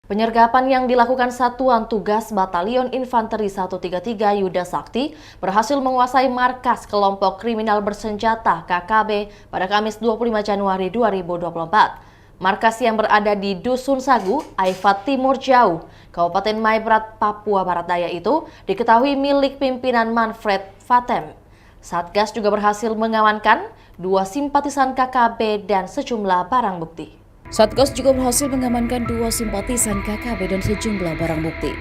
Penyergapan yang dilakukan Satuan Tugas Batalion Infanteri 133 Yuda Sakti berhasil menguasai markas kelompok kriminal bersenjata KKB pada Kamis 25 Januari 2024. Markas yang berada di Dusun Sagu, Aifat Timur Jauh, Kabupaten Maibrat, Papua Barat Daya itu diketahui milik pimpinan Manfred Fatem. Satgas juga berhasil mengamankan 2 simpatisan KKB dan sejumlah barang bukti. Satgas juga berhasil mengamankan 2 simpatisan KKB dan sejumlah barang bukti.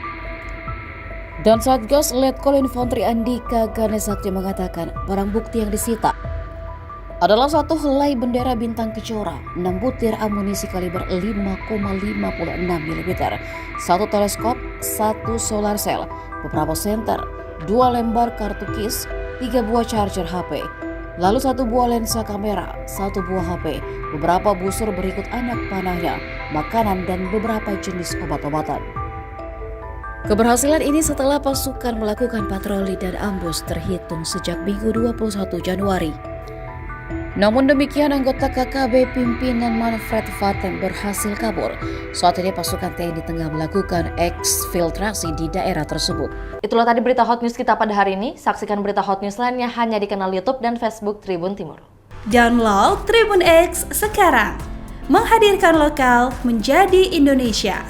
Dan Satgas Letkol Infanteri Andika Ganesakti mengatakan barang bukti yang disita adalah 1 helai bendera bintang kejora, 6 butir amunisi kaliber 5,56 mm, 1 teleskop, 1 solar cell, beberapa senter, 2 lembar kartu kis, 3 buah charger HP, lalu 1 buah lensa kamera, 1 buah HP, beberapa busur berikut anak panahnya, makanan, dan beberapa jenis obat-obatan. Keberhasilan ini setelah pasukan melakukan patroli dan ambus terhitung sejak Minggu 21 Januari. Namun demikian, anggota KKB pimpinan Manfred Fatem berhasil kabur. Saat ini pasukan TNI tengah melakukan eksfiltrasi di daerah tersebut. Itulah tadi berita hot news kita pada hari ini. Saksikan berita hot news lainnya hanya di kanal YouTube dan Facebook Tribun Timur. Download Tribun X sekarang, menghadirkan lokal menjadi Indonesia.